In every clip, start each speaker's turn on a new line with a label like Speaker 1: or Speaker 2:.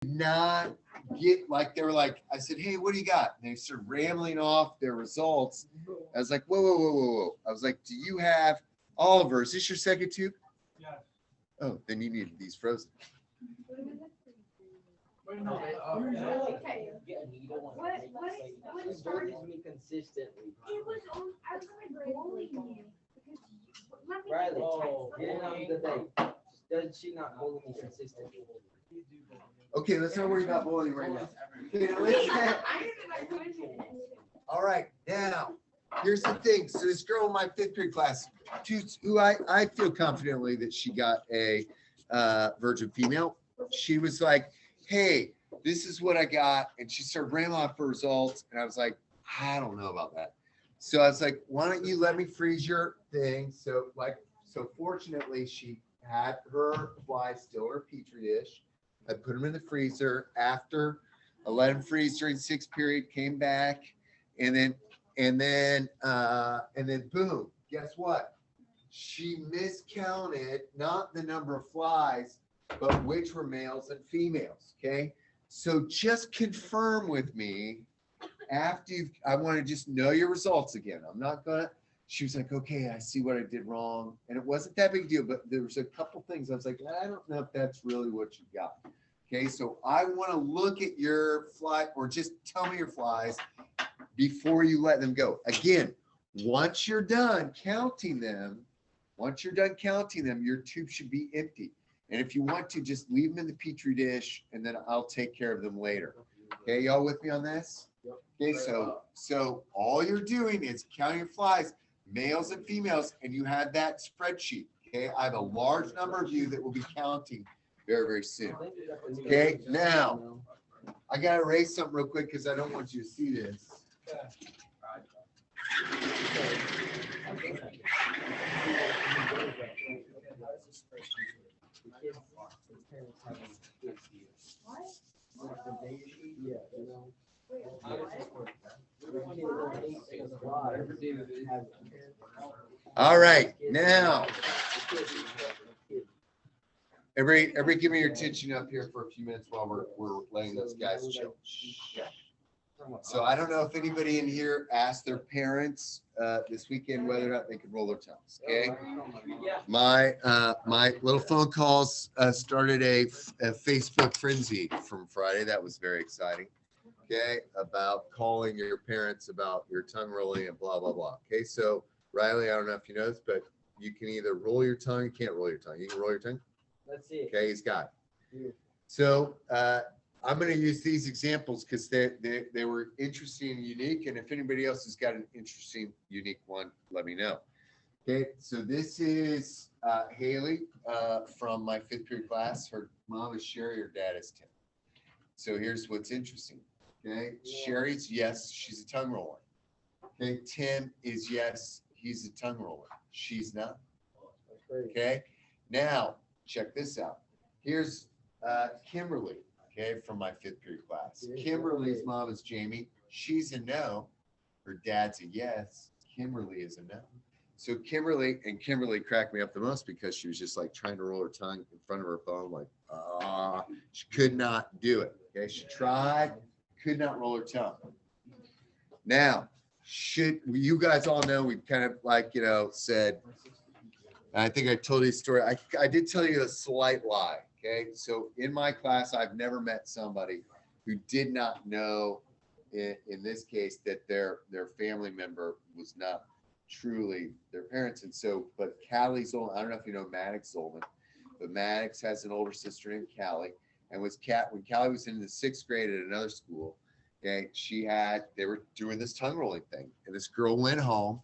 Speaker 1: not get like, they were like, I said, hey, what do you got? And they started rambling off their results. I was like, whoa, whoa, whoa, whoa, whoa. I was like, do you have Oliver? Is this your second tube?
Speaker 2: Yeah.
Speaker 1: Oh, then you need these frozen.
Speaker 2: Wait, no.
Speaker 3: Okay.
Speaker 4: Yeah, you don't want to
Speaker 3: What
Speaker 4: It
Speaker 3: started?
Speaker 4: bothers me consistently.
Speaker 3: It was on. I was like bullying you because let me
Speaker 4: Riley,
Speaker 3: text.
Speaker 4: get it on the day. Does she not bully me consistently?
Speaker 1: Okay, let's not worry about bullying right now. Okay, now
Speaker 3: I
Speaker 1: let's-
Speaker 3: didn't know pushing it.
Speaker 1: All right, now, here's the thing. So this girl in my fifth grade class, who I feel confidently that she got a virgin female, she was like, hey, this is what I got. And she started rambling off her results. And I was like, I don't know about that. So I was like, why don't you let me freeze your thing? So fortunately, she had her flies still in her petri dish. I put them in the freezer. After I let them freeze during sixth period, came back, and then boom, guess what? She miscounted not the number of flies, but which were males and females. Okay. So just confirm with me after I want to just know your results again. I'm not gonna. She was like, okay, I see what I did wrong. And it wasn't that big a deal, but there was a couple things I was like, I don't know if that's really what you got. Okay, so I want to look at your fly, or just tell me your flies before you let them go. Again, once you're done counting them, your tube should be empty. And if you want to, just leave them in the petri dish, and then I'll take care of them later. Okay, y'all with me on this? Okay, so all you're doing is counting your flies, males and females, and you have that spreadsheet. Okay, I have a large number of you that will be counting very, very soon. Okay, now I gotta erase something real quick because I don't want you to see this. All right, now everybody give me your attention up here for a few minutes while we're letting those guys chill. So I don't know if anybody in here asked their parents this weekend whether or not they could roll their tongues. Okay, my little phone calls started a Facebook frenzy from Friday. That was very exciting. Okay, about calling your parents about your tongue rolling and blah blah blah. Okay, so Riley, I don't know if you know this, but you can either roll your tongue, you can't roll your tongue. You can roll your tongue.
Speaker 4: Let's see.
Speaker 1: Okay, he's got it. So I'm going to use these examples because they were interesting and unique. And if anybody else has got an interesting, unique one, let me know. Okay, so this is Haley from my fifth grade class. Her mom is Sherry, her dad is Tim. So here's what's interesting. Okay, Sherry's yes, she's a tongue roller. Okay, Tim is yes, he's a tongue roller. She's not. Okay, now check this out. Here's Kimberly, okay, from my fifth period class. Kimberly's mom is Jamie. She's a no. Her dad's a yes. Kimberly is a no. So Kimberly cracked me up the most because she was just like trying to roll her tongue in front of her phone, like, she could not do it. Okay, she tried, could not roll her tongue. Now, you guys all know, we kind of like, said, I think I told you a story. I did tell you a slight lie. Okay. So in my class, I've never met somebody who did not know in this case that their family member was not truly their parents. And so, but Callie Zolan, I don't know if you know Maddox Zolan, but Maddox has an older sister named Callie. And when Callie was in the sixth grade at another school, okay, they were doing this tongue rolling thing. And this girl went home,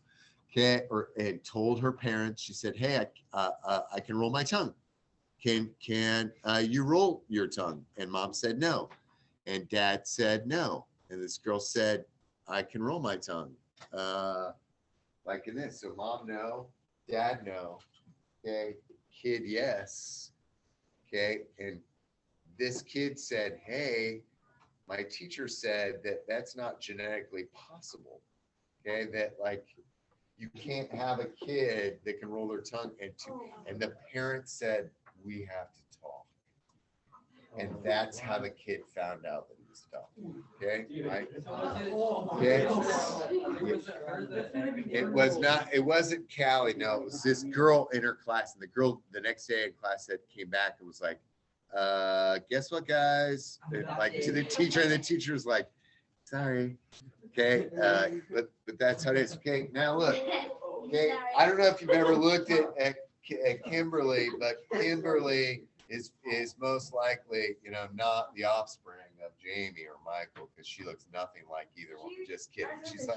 Speaker 1: okay, and told her parents, she said, hey, I can roll my tongue. Can you roll your tongue? And mom said no. And dad said no. And this girl said, I can roll my tongue. Like in this. So mom no, dad no. Okay, kid yes. Okay, and this kid said, hey, my teacher said that that's not genetically possible. Okay, that like you can't have a kid that can roll their tongue and the parents said, we have to talk. And that's how the kid found out that he was dumb. Okay, right? Okay. It wasn't Callie. No, it was this girl in her class. And the girl the next day in class that came back and was like, guess what, guys? Like to the teacher, and the teacher was like, sorry. Okay, but that's how it is. Okay, now look. Okay, I don't know if you've ever looked at Kimberly, but Kimberly is most likely, not the offspring of Jamie or Michael, because she looks nothing like either one. Just kidding. She's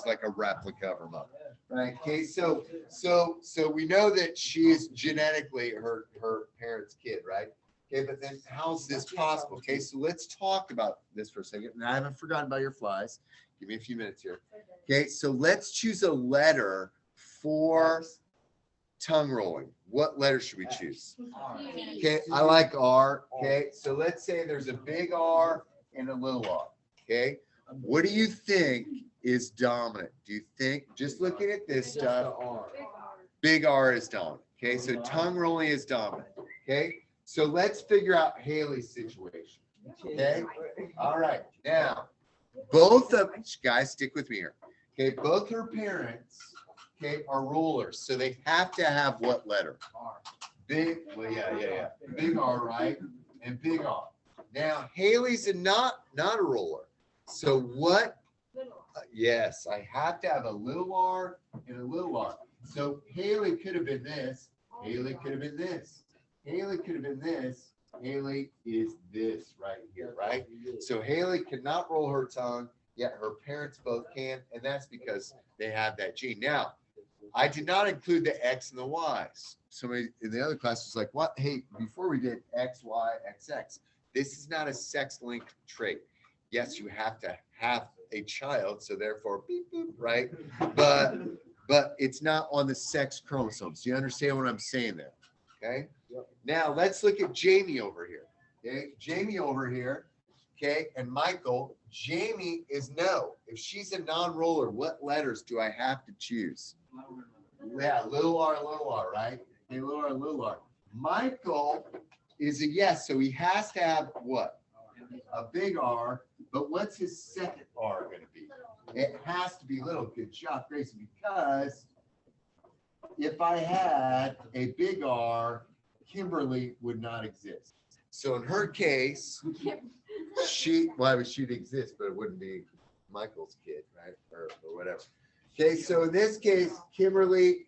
Speaker 1: like a replica of her mother. Right. Okay. So we know that she is genetically her parents' kid, right? Okay, but then how's this possible? Okay, so let's talk about this for a second. And I haven't forgotten about your flies. Give me a few minutes here. Okay, so let's choose a letter for tongue rolling. What letter should we choose? Okay, I like R. Okay, so let's say there's a big R and a little r. Okay, what do you think is dominant? Do you think, just looking at this stuff, big R is dominant? Okay, so tongue rolling is dominant. Okay, so let's figure out Haley's situation. Okay, all right, now both of guys, stick with me here. Okay, both her parents, okay, are rulers, so they have to have what letter? Big, well, yeah. Big R, right? And big R. Now Haley's not a ruler. So what? Yes, I have to have a little r and a little r. So Haley could have been this. Haley could have been this. Haley could have been this. Haley is this right here, right? So Haley cannot roll her tongue, yet her parents both can, and that's because they have that gene. Now, I did not include the X and the Y's. Somebody in the other class was like, what? Hey, before we did X, Y, XX, this is not a sex-linked trait. Yes, you have to have a child, so therefore, beep, boop, right? But it's not on the sex chromosomes. Do you understand what I'm saying there? Okay. Yep. Now let's look at Jamie over here. Okay, Jamie over here. Okay, and Michael. Jamie is no. If she's a non-roller, what letters do I have to choose? Yeah, little r, right? Okay, little r. Michael is a yes, so he has to have what? A big R. But what's his second R going to be? It has to be little. Good job, Gracie, because if I had a big R, Kimberly would not exist. So in her case, she'd exist, but it wouldn't be Michael's kid, right? Or whatever. Okay, so in this case, Kimberly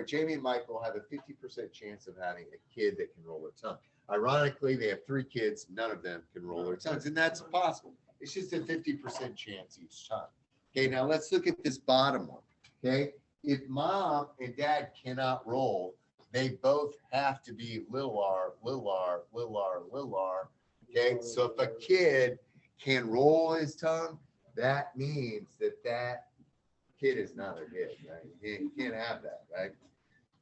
Speaker 1: Jamie and Michael have a 50% chance of having a kid that can roll their tongue. Ironically, they have 3 kids, none of them can roll their tongues, and that's possible. It's just a 50% chance each time. Okay, now let's look at this bottom one. Okay, if mom and dad cannot roll, they both have to be little r, little r, little r, little r. Okay, so if a kid can roll his tongue, that means that kid is not a kid, right? You can't have that, right?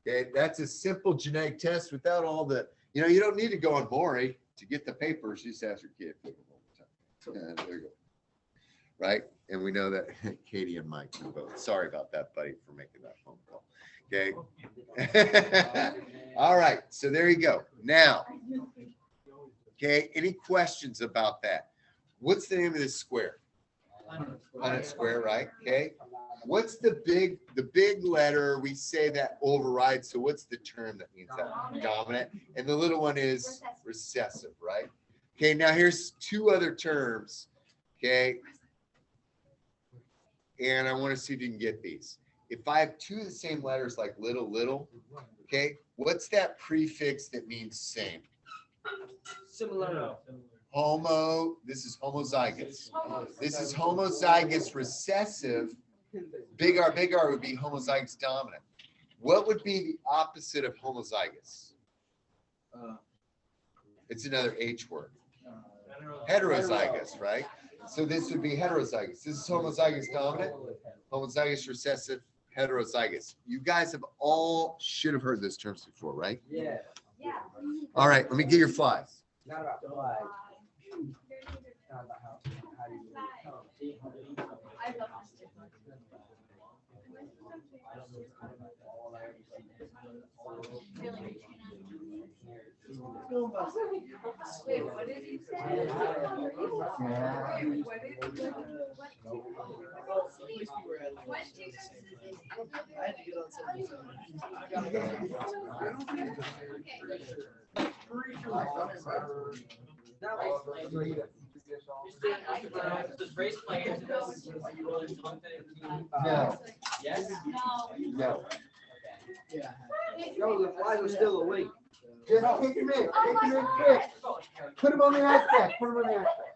Speaker 1: Okay, that's a simple genetic test without all the, you don't need to go on Maury to get the papers. You just ask your kid. There you go. Right? And we know that Katie and Mike do both. Sorry about that, buddy, for making that phone call. Okay. All right. So there you go. Now, okay, any questions about that? What's the name of this square? Punnett square, right? Okay. What's the big letter we say that overrides? So what's the term that means that? Dominant. And the little one is recessive, right? Okay, now here's 2 other terms. Okay. And I want to see if you can get these. If I have 2 of the same letters like little, okay, what's that prefix that means same?
Speaker 4: Similar.
Speaker 1: This is homozygous. This is homozygous recessive. Big R would be homozygous dominant. What would be the opposite of homozygous? It's another H word. Heterozygous, right? So this would be heterozygous. This is homozygous dominant, homozygous recessive, heterozygous. You guys should have heard those terms before, right?
Speaker 4: Yeah.
Speaker 1: All right, let me get your flies.
Speaker 4: Not about flies. Not about how do you
Speaker 3: Wait, what did you say?
Speaker 1: Yeah.
Speaker 3: Wait, what did you say? What did you say?
Speaker 4: I had to get on something.
Speaker 1: No,
Speaker 2: Yes?
Speaker 1: no.
Speaker 4: Yeah. No, the flies are still awake.
Speaker 1: Just kick him in quick. Put him on the ice pack, put him on the ice pack.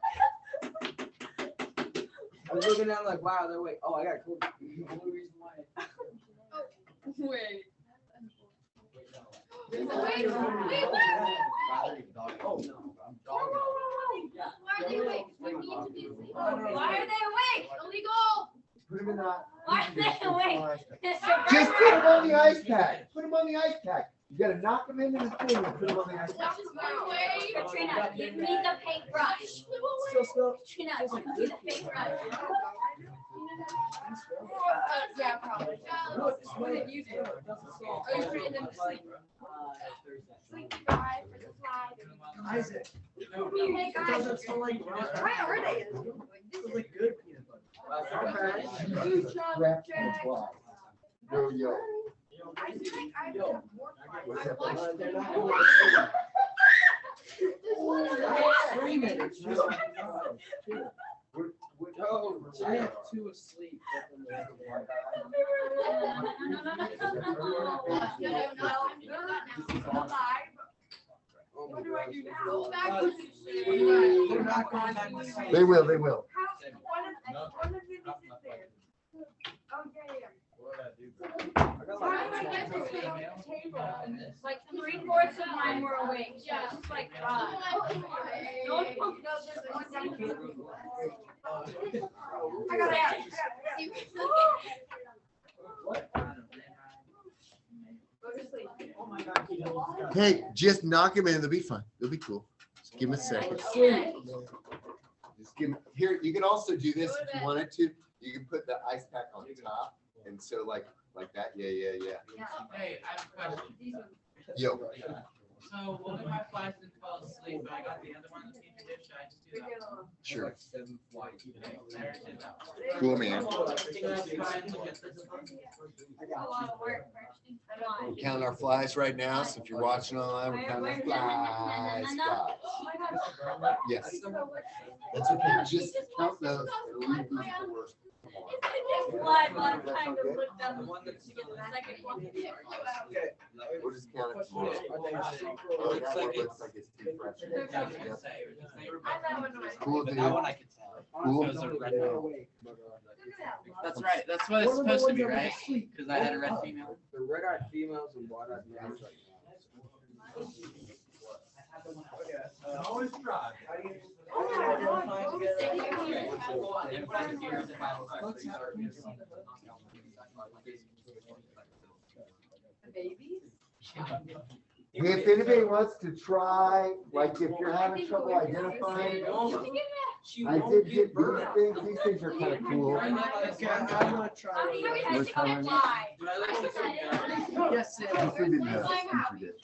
Speaker 4: I was looking at it like, wow, they're awake. Oh, I got cold.
Speaker 3: Wait.
Speaker 2: Wait,
Speaker 4: Oh, no.
Speaker 3: Why are they awake? What need to be asleep? Why are they awake? Illegal.
Speaker 1: Put him in the.
Speaker 3: Why are they awake?
Speaker 1: Just put him on the ice pack, put him on the ice pack. You gotta knock him into the thing and put him on the ice pack.
Speaker 3: Katrina, give me the paintbrush.
Speaker 4: Still.
Speaker 3: Katrina, give me the paintbrush. Yeah, probably. What did you do? Oh, you put them to sleep. Sleep drive for the fly.
Speaker 4: Isaac.
Speaker 3: Hey, guys. Why are they?
Speaker 4: It's like good peanut butter.
Speaker 3: Good job,
Speaker 1: Crap
Speaker 3: Jay.
Speaker 1: and fly. Yo, yo.
Speaker 3: I feel like I have more
Speaker 1: What's
Speaker 3: flies.
Speaker 1: that?
Speaker 4: They're not going Oh, I have two asleep.
Speaker 3: What do I do now? Go back
Speaker 4: Uh,
Speaker 3: to
Speaker 4: They're not going back to sleep.
Speaker 1: They will, they will.
Speaker 3: One of them is there. Oh, yeah.
Speaker 4: I got
Speaker 3: Like 3/4 of mine were awake. Yeah, it's like five. I gotta ask. Go to sleep.
Speaker 1: Hey, just knock him in, they'll be fine. They'll be cool. Just give him a second. Just give him, here, you can also do this if you wanted to. You can put the ice pack on top. And so like that, yeah.
Speaker 2: Hey, I have a question.
Speaker 1: Yo,
Speaker 2: So one of my flies didn't fall asleep, but I got the other one in the petri dish. Should I just do that?
Speaker 1: sure.
Speaker 2: I already did that one.
Speaker 1: Cool, man.
Speaker 2: Should I try and look at this one?
Speaker 3: A lot of work.
Speaker 1: We're counting our flies right now. So if you're watching online, we're counting our flies. Yes. That's okay. Just count those. It'll leave these for worse.
Speaker 3: Fly, but I'm trying to look down the to get the second one.
Speaker 1: We'll just count it tomorrow. Oh, that one looks like it's too fresh.
Speaker 2: Yeah, I was gonna say, they were both-
Speaker 1: Cool, dude.
Speaker 2: That one I could tell.
Speaker 1: Cool.
Speaker 2: Those are red male. That's right, that's what it's supposed to be, right? Because I had a red female.
Speaker 4: The red-eyed females and white-eyed males.
Speaker 5: Always try.
Speaker 1: If anybody wants to try, like if you're having trouble identifying, I did get these things. These things are kind of cool.
Speaker 4: Okay, I'm gonna try.
Speaker 1: We're covering it.
Speaker 4: Yes,
Speaker 1: This one didn't have a feature dip.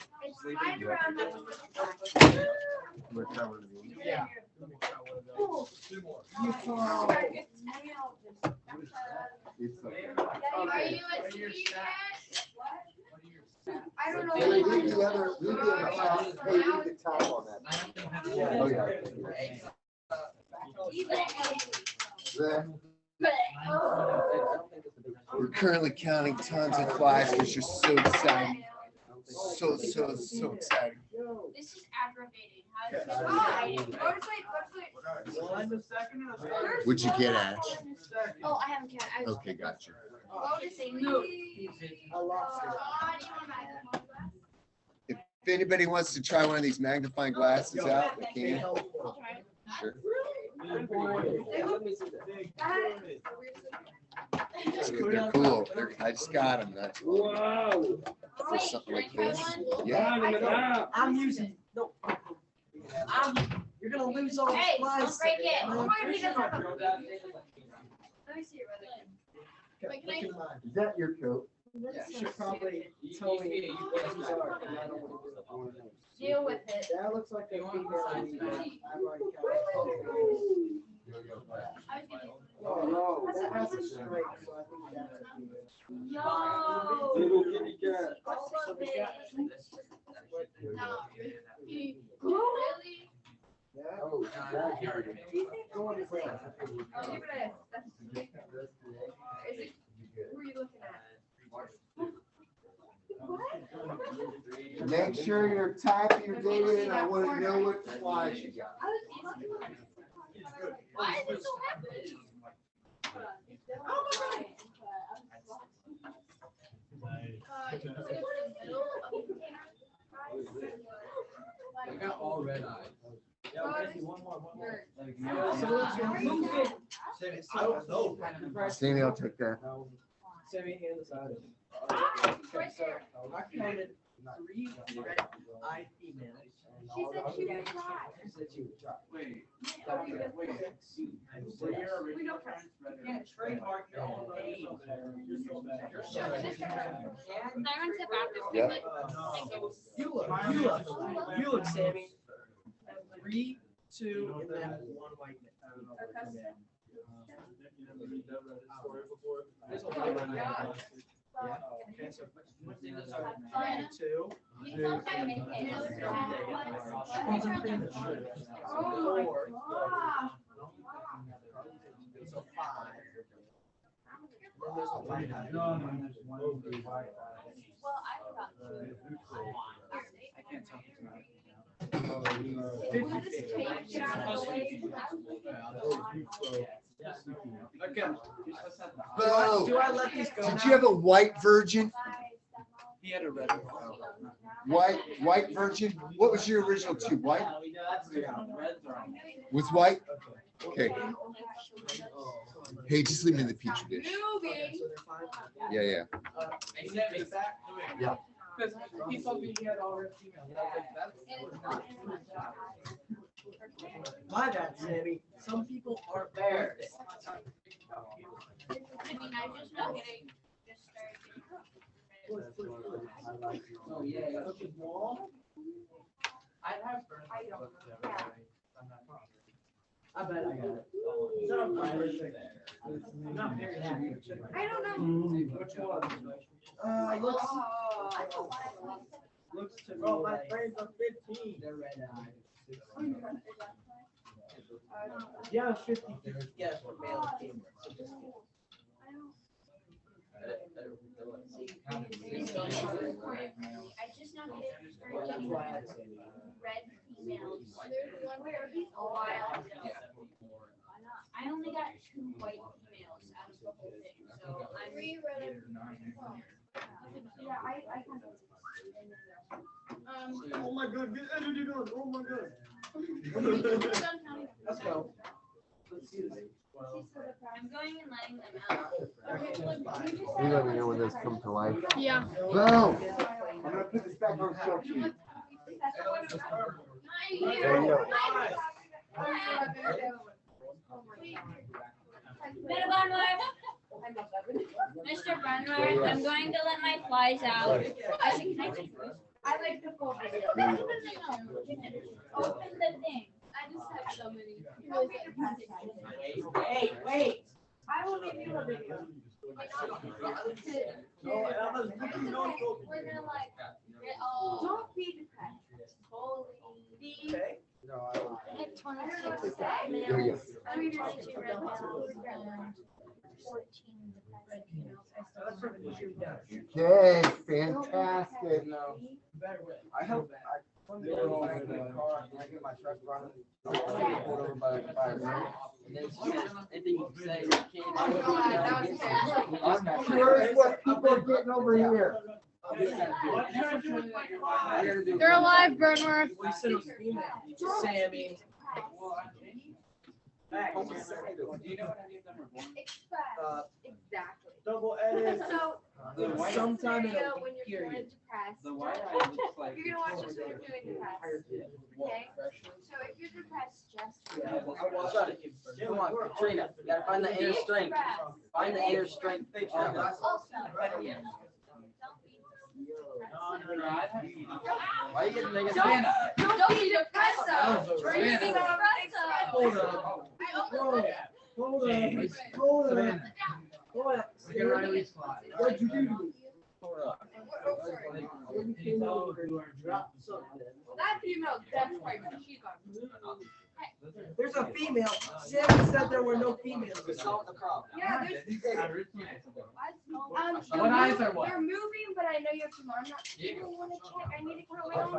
Speaker 1: We're covering it.
Speaker 4: Yeah.
Speaker 5: Two more.
Speaker 1: It's okay.
Speaker 3: Are you asleep yet? I don't know.
Speaker 1: Hey, leave the other, leave the other top. Hey, leave the top on that. Oh, yeah. We're currently counting tons of flies, which is so exciting. So exciting.
Speaker 3: This is aggravating. How is this exciting? Go to sleep.
Speaker 5: One the second and a third.
Speaker 1: What'd you get, Ash?
Speaker 3: Oh, I haven't counted.
Speaker 1: Okay, gotcha.
Speaker 3: Go to sleep.
Speaker 4: I lost it.
Speaker 1: If anybody wants to try one of these magnifying glasses out, they can. Sure.
Speaker 4: Let me see that.
Speaker 1: They're cool. I just got them. That's
Speaker 4: Whoa.
Speaker 1: for something like this. Yeah.
Speaker 4: I'm using, no. You're gonna lose all the
Speaker 3: Hey,
Speaker 4: flies.
Speaker 3: don't break it.
Speaker 4: Man.
Speaker 3: Oh my, he doesn't have a- Let me see your other. Wait, can I?
Speaker 1: Is that your coat?
Speaker 4: You should probably tell me what these are, 'cause I don't want to do one of those.
Speaker 3: Deal with it.
Speaker 4: That looks like a female. I've already counted.
Speaker 3: I was gonna.
Speaker 4: Oh, no, that has a straight, so I think that's a female.
Speaker 3: Yo.
Speaker 4: Little kitty cat.
Speaker 3: All of it. No, really?
Speaker 4: Yeah.
Speaker 1: Oh,
Speaker 4: Go on, play.
Speaker 3: Oh, look at this. Is it, who are you looking at?
Speaker 1: Make sure you're typing your data in. I want to know what flies you got.
Speaker 3: Why is it so heavy? You put it in the middle of the container.
Speaker 2: I got all red eyes.
Speaker 5: I don't know.
Speaker 1: Sammy, I'll take that.
Speaker 4: Sammy, hand this out.
Speaker 3: Right there.
Speaker 4: I counted 3 red-eyed females.
Speaker 3: She said she would try.
Speaker 4: She said she would try.
Speaker 2: Wait,
Speaker 3: We
Speaker 2: so your original
Speaker 3: don't try.
Speaker 2: parents read
Speaker 4: You can't trademark your own name.
Speaker 5: You're so bad.
Speaker 3: Can I run to the bathroom
Speaker 1: Yeah.
Speaker 3: quickly?
Speaker 4: You look, Sammy. 3, 2, and then 1 white man. There's a white man. Yeah. Okay, so what's the other side? 2.
Speaker 3: You don't have to make it.
Speaker 4: Four. So 5. Then there's a white eye.
Speaker 3: Well, I thought.
Speaker 2: I can't tell. Okay.
Speaker 1: Bo,
Speaker 4: Do I let these go
Speaker 1: did
Speaker 4: now?
Speaker 1: you have a white virgin?
Speaker 2: He had a red
Speaker 1: White virgin? What was your original 2? White?
Speaker 2: Reds are on.
Speaker 1: With white? Okay. Hey, just leave me in the petri dish.
Speaker 3: Moving.
Speaker 1: Yeah.
Speaker 2: Hey, Sammy.
Speaker 1: Yeah.
Speaker 2: Because he told me he had all red females. I was like,
Speaker 4: My bad, Sammy. Some people aren't bears.
Speaker 3: I mean, I'm just not getting. Just started.
Speaker 4: Oh, yeah. Cooking wall?
Speaker 2: I'd have.
Speaker 4: I bet I got it. Shut up, Tyler. Not very happy.
Speaker 3: I don't know.
Speaker 4: Which one? Looks to me
Speaker 5: Oh, my
Speaker 4: like
Speaker 5: friends are 15.
Speaker 4: they're red-eyed. Yeah, 50. Yeah, for male and female. So just
Speaker 3: I just not getting
Speaker 4: that's why I had Sammy.
Speaker 3: red females. There's one where he's a while. I only got 2 white females out of the whole thing, so I'm. 3 red. Yeah, I kind of.
Speaker 5: Oh my god, get edited on. Oh my god.
Speaker 4: Let's go. Let's see this.
Speaker 3: I'm going and letting them out.
Speaker 1: You let me know when those come to life.
Speaker 3: Yeah.
Speaker 1: Boom! I'm gonna put this back on shelf sheet. There you go.
Speaker 6: Mr. Bernard, I'm going to let my flies out. I said, can I take this?
Speaker 3: I like the full video.
Speaker 6: Open the thing.
Speaker 3: I just have so many.
Speaker 4: Hey, wait.
Speaker 3: I will give you a video.
Speaker 5: No, Emma's
Speaker 3: We're gonna like get all. Don't be depressed. Holy.
Speaker 4: Okay.
Speaker 1: No,
Speaker 6: I have 26
Speaker 1: There you
Speaker 6: males,
Speaker 1: go.
Speaker 6: 32 red males, and 14 red females.
Speaker 4: That's from the shoot down.
Speaker 1: Okay, fantastic.
Speaker 4: I hope I get my truck running. Pulled over by a girl. And then anything you say, you can't.
Speaker 1: I'm curious what people are getting over here.
Speaker 6: They're alive, Bernard.
Speaker 4: We said it was female. Sammy.
Speaker 2: Do you know what any of them are born?
Speaker 3: Exactly.
Speaker 5: double edit.
Speaker 3: So.
Speaker 2: The white-
Speaker 4: Sometime in
Speaker 3: Video
Speaker 4: a
Speaker 3: when you're
Speaker 4: period.
Speaker 3: feeling depressed.
Speaker 2: The white eye looks like.
Speaker 3: You're gonna watch this when you're feeling depressed. Okay? So if you're depressed, just.
Speaker 7: Come on, Katrina, you gotta find the inner strength. Find the inner strength.
Speaker 3: Also,
Speaker 4: Why you getting negative?
Speaker 3: Don't be depressed though.
Speaker 2: Savannah.
Speaker 3: Drink espresso.
Speaker 5: Hold up. Hold up. Hold up. Hold up.
Speaker 2: Look at Riley's fly.
Speaker 5: What'd you do?
Speaker 4: Hold up.
Speaker 5: You came over and dropped something.
Speaker 3: That female, that's right. She's gone.
Speaker 5: There's a female. Sammy said there were no females.
Speaker 4: We saw the crowd.
Speaker 3: Yeah, there's.
Speaker 2: What eyes are what?
Speaker 3: They're moving, but I know you have to. I'm not. I want to check. I need to come around.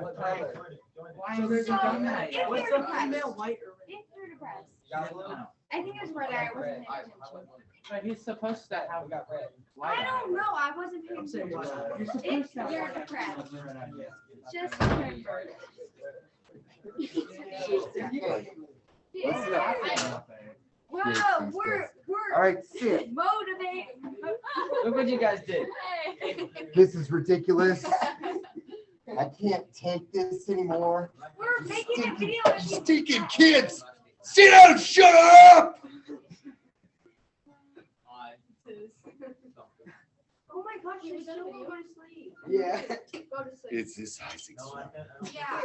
Speaker 2: Why
Speaker 5: So
Speaker 2: is
Speaker 5: there's
Speaker 2: it
Speaker 5: a
Speaker 2: done that?
Speaker 3: If
Speaker 5: What's
Speaker 3: you're
Speaker 5: the
Speaker 3: depressed.
Speaker 5: female white or red?
Speaker 3: If you're depressed.
Speaker 4: Got blue?
Speaker 3: I think it was red eye. I wasn't paying attention.
Speaker 2: But he's supposed to have.
Speaker 4: We got red.
Speaker 3: I don't know. I wasn't paying
Speaker 5: I'm saying
Speaker 3: attention.
Speaker 5: white. You're
Speaker 3: If
Speaker 5: supposed to have
Speaker 3: you're
Speaker 5: white.
Speaker 3: depressed, just remember. Wow, we're
Speaker 1: All right, sit.
Speaker 3: motivate.
Speaker 4: Look what you guys did.
Speaker 1: This is ridiculous. I can't take this anymore.
Speaker 3: We're making a video. of you.
Speaker 1: Stinking kids! Sit down, shut up!
Speaker 3: Oh my gosh, you're so go to sleep.
Speaker 5: Yeah.
Speaker 3: Go to sleep.
Speaker 1: It's this Isaac.
Speaker 3: Yeah.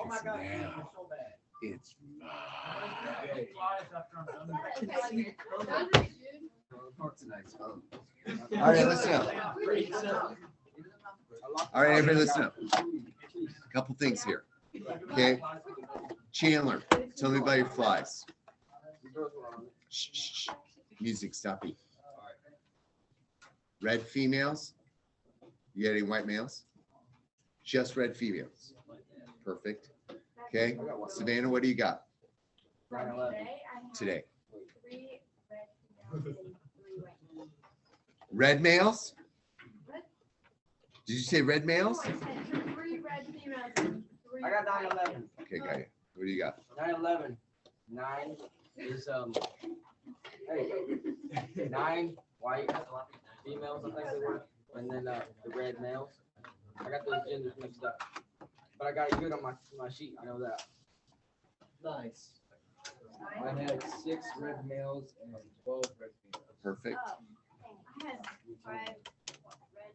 Speaker 5: Oh my God.
Speaker 1: Now. It's nice. All right, listen up. All right, everybody, listen up. A couple things here. Okay, Chandler, tell me about your flies. Shh, shh, shh. Music, stop it. Red females? You got any white males? Just red females. Perfect. Okay, Savannah, what do you got
Speaker 3: Today, I have
Speaker 1: today?
Speaker 3: 3 red females and 3 white males.
Speaker 1: Red males?
Speaker 3: What?
Speaker 1: Did you say red males?
Speaker 3: No, I said 3 red females and 3
Speaker 4: I got
Speaker 3: white
Speaker 4: 9/11.
Speaker 1: Okay, got it. What do you got?
Speaker 4: 9/11. 9 is hey, 9 white females, I think they were, and then the red males. I got those genders mixed up, but I got it good on my sheet. I know that.
Speaker 5: Nice. I had 6 red males and 12 red females.
Speaker 1: Perfect.
Speaker 3: Oh, I had 5 red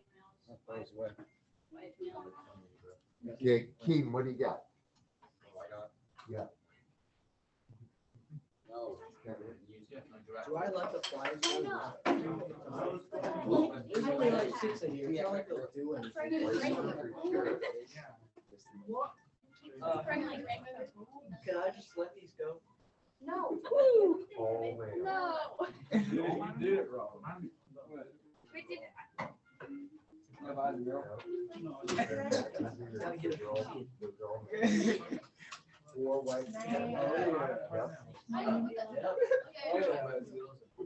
Speaker 3: females, 5 white males.
Speaker 1: Okay, Keen, what do you got? Yeah.
Speaker 4: No.
Speaker 5: Do I let the flies
Speaker 3: I
Speaker 5: go?
Speaker 3: know.
Speaker 5: There's only like 6 in here. It's not like they'll do
Speaker 3: I'm trying to break
Speaker 5: anything.
Speaker 3: them. Trying to like break them.
Speaker 5: Can I just let these go?
Speaker 3: No.
Speaker 1: Oh, man.
Speaker 3: No.
Speaker 2: You did it wrong.
Speaker 3: We did it.
Speaker 5: Gotta get a 4 white.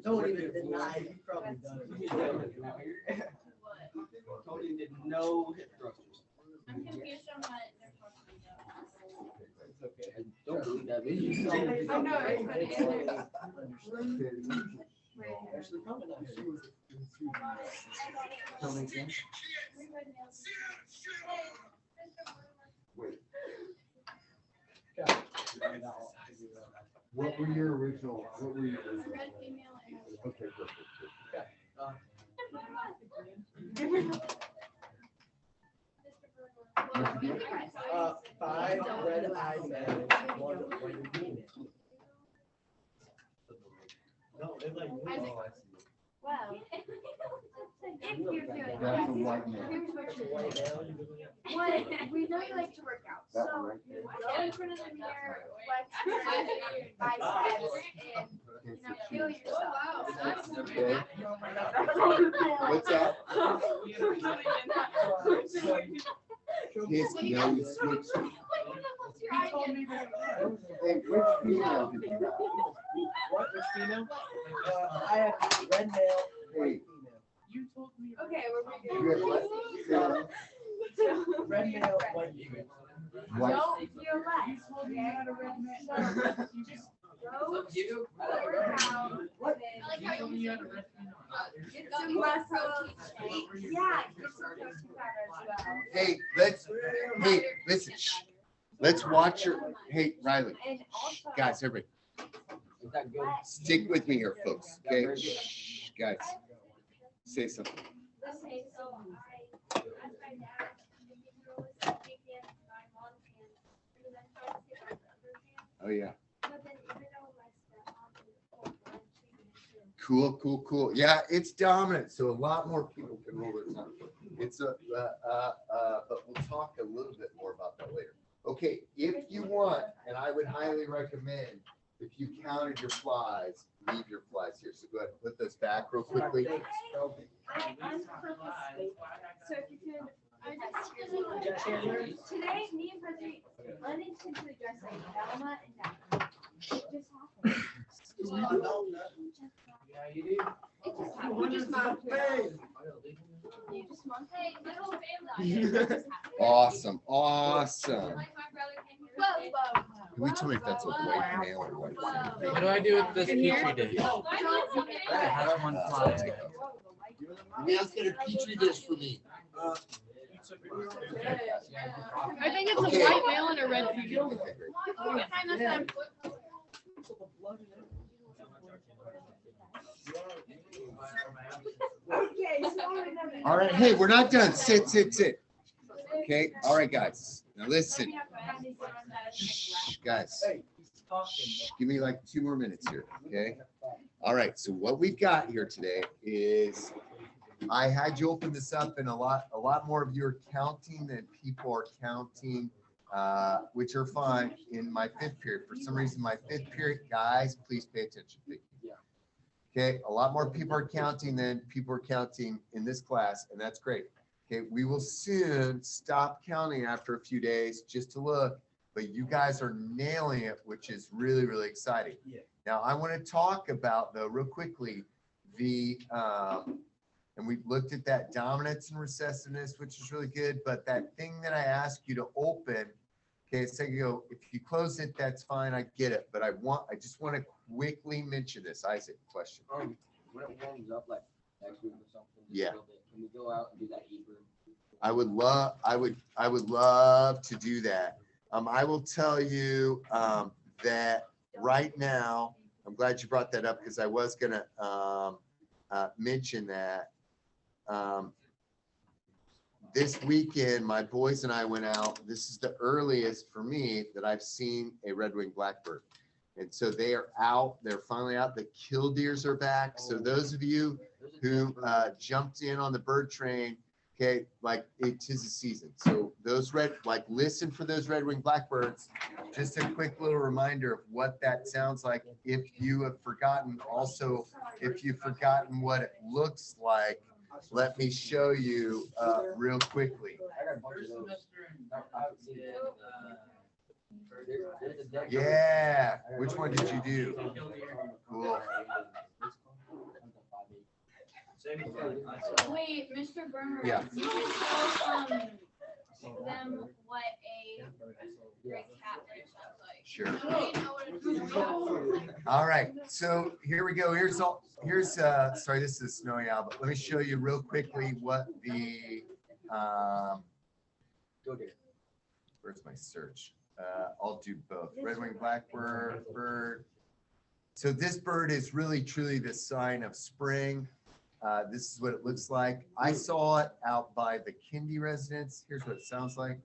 Speaker 5: Don't even deny, you've probably done it.
Speaker 4: Tony did no hip thrusters.
Speaker 3: I'm confused on what they're talking about.
Speaker 4: It's okay. I don't believe that video.
Speaker 3: I know, it's funny.
Speaker 5: Actually, probably not.
Speaker 1: What were your original? What were your original?
Speaker 3: Red female and a
Speaker 1: Okay, perfect.
Speaker 5: Uh, 5 red-eyed males, 1 white female. No, they're like.
Speaker 3: Wow. If you're doing
Speaker 1: That's a
Speaker 3: that,
Speaker 1: white male.
Speaker 3: here's what
Speaker 5: That's a
Speaker 3: you're
Speaker 5: white
Speaker 3: doing.
Speaker 5: male.
Speaker 3: One, we know you like to work out,
Speaker 1: That
Speaker 3: so
Speaker 1: one right
Speaker 3: you go in front of the mirror, flex your biceps, and you know, feel yourself.
Speaker 1: Okay. What's that? His nose switch.
Speaker 3: What's your idea?
Speaker 1: Hey, which female did you have?
Speaker 5: What, which female? I have red male, white
Speaker 3: Okay, we're
Speaker 1: You have what? Sarah?
Speaker 5: female. Red male, white female.
Speaker 1: What?
Speaker 3: Don't feel less, okay? So, just go work out, and then get some muscles. Yeah, get some protein powder as well.
Speaker 1: Hey, listen. Shh. Let's watch your. Hey, Riley.
Speaker 3: And
Speaker 1: Shh,
Speaker 3: also.
Speaker 1: guys, everybody,
Speaker 4: Is that good?
Speaker 1: stick with me here, folks. Okay, shh, guys, say something.
Speaker 3: Okay, so
Speaker 1: Oh, yeah. Cool, cool, cool. Yeah, it's dominant, so a lot more people can roll their tongue. It's a, but we'll talk a little bit more about that later. Okay, if you want, and I would highly recommend, if you counted your flies, leave your flies here. So go ahead and put those back real quickly.
Speaker 3: I'm purposely, so if you could, today, me and Frederick unintentionally dressed like Velma and Daphne. It just happened.
Speaker 5: Yeah, you do.
Speaker 3: It just happened. We just mocked you. You just mocked
Speaker 6: Hey, my whole family.
Speaker 3: It just happened.
Speaker 1: Awesome, awesome.
Speaker 6: Like my brother came here.
Speaker 3: Whoa, whoa.
Speaker 1: Can we tell me if that's a white male or white female?
Speaker 2: What do I do with this petri dish?
Speaker 6: Why not?
Speaker 2: How do one fly?
Speaker 1: Male's got a petri dish for me.
Speaker 8: I think it's
Speaker 1: Okay.
Speaker 8: a white male and a red female.
Speaker 1: Okay, great. All right, hey, we're not done. Sit, sit, sit. Okay, all right, guys. Now listen. Shh, guys. Shh, give me like 2 more minutes here, okay? All right, so what we've got here today is I had you open this up, and a lot more of you are counting than people are counting, which are fine in my 5th period. For some reason, my 5th period, guys, please pay attention. Thank you. Okay, a lot more people are counting than people are counting in this class, and that's great. Okay, we will soon stop counting after a few days just to look, but you guys are nailing it, which is really, really exciting.
Speaker 5: Yeah.
Speaker 1: Now, I want to talk about, though, real quickly, and we looked at that dominance and recessiveness, which is really good, but that thing that I asked you to open, okay, a second ago, if you close it, that's fine, I get it, but I just want to quickly mention this. Isaac, question.
Speaker 4: When it warms up, like next week or something. just a
Speaker 1: Yeah.
Speaker 4: little bit, Can we go out and do that Hebrew?
Speaker 1: I would love to do that. I will tell you that right now, I'm glad you brought that up because I was gonna mention that. This weekend, my boys and I went out. This is the earliest for me that I've seen a red-winged blackbird. And so they are out, they're finally out. The killdeers are back. So those of you who jumped in on the bird train, okay, like it is a season. So those listen for those red-winged blackbirds. Just a quick little reminder of what that sounds like. If you have forgotten, also, if you've forgotten what it looks like, let me show you real quickly.
Speaker 4: I got a bunch of those. I haven't seen it. There's a dead bird.
Speaker 1: Yeah, which one did you do? Cool.
Speaker 6: Wait, Mr. Burner.
Speaker 1: Yeah.
Speaker 6: You can tell them what a great catfish sounds like.
Speaker 1: Sure.
Speaker 6: You know what it's called.
Speaker 1: All right, so here we go. Sorry, this is snowy owl, but let me show you real quickly what the,
Speaker 4: Go there.
Speaker 1: where's my search? I'll do both. Red-winged blackbird, bird. So this bird is really truly the sign of spring. This is what it looks like. I saw it out by the Kindy residence. Here's what it sounds like.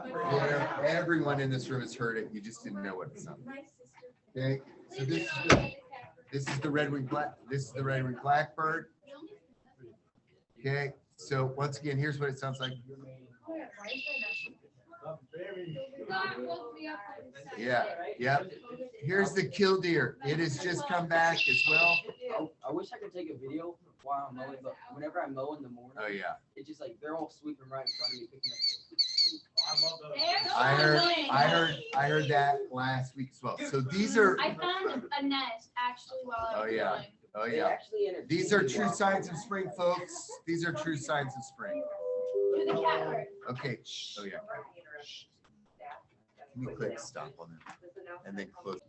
Speaker 1: Yeah, everyone in this room has heard it. You just didn't know what it sounded like. Okay, so this is the red-winged blackbird. Okay, so once again, here's what it sounds like.
Speaker 6: God woke me up on Saturday.
Speaker 1: Yeah, yep. Here's the killdeer. It has just come back as well.
Speaker 4: I wish I could take a video while I'm mowing, but whenever I mow in the morning,
Speaker 1: Oh, yeah.
Speaker 4: it's just like they're all sweeping right in front of me, picking up.
Speaker 1: I heard that last week as well. So these are,
Speaker 6: I found a nest actually while I was
Speaker 1: Oh, yeah.
Speaker 6: going.
Speaker 1: oh,
Speaker 4: They
Speaker 1: yeah.
Speaker 4: actually entertain
Speaker 1: These are
Speaker 4: me
Speaker 1: true
Speaker 4: while-
Speaker 1: signs of spring, folks. These are true signs of spring.
Speaker 6: To the catbird.
Speaker 1: Okay, oh, yeah. Can you click stop on it and then close?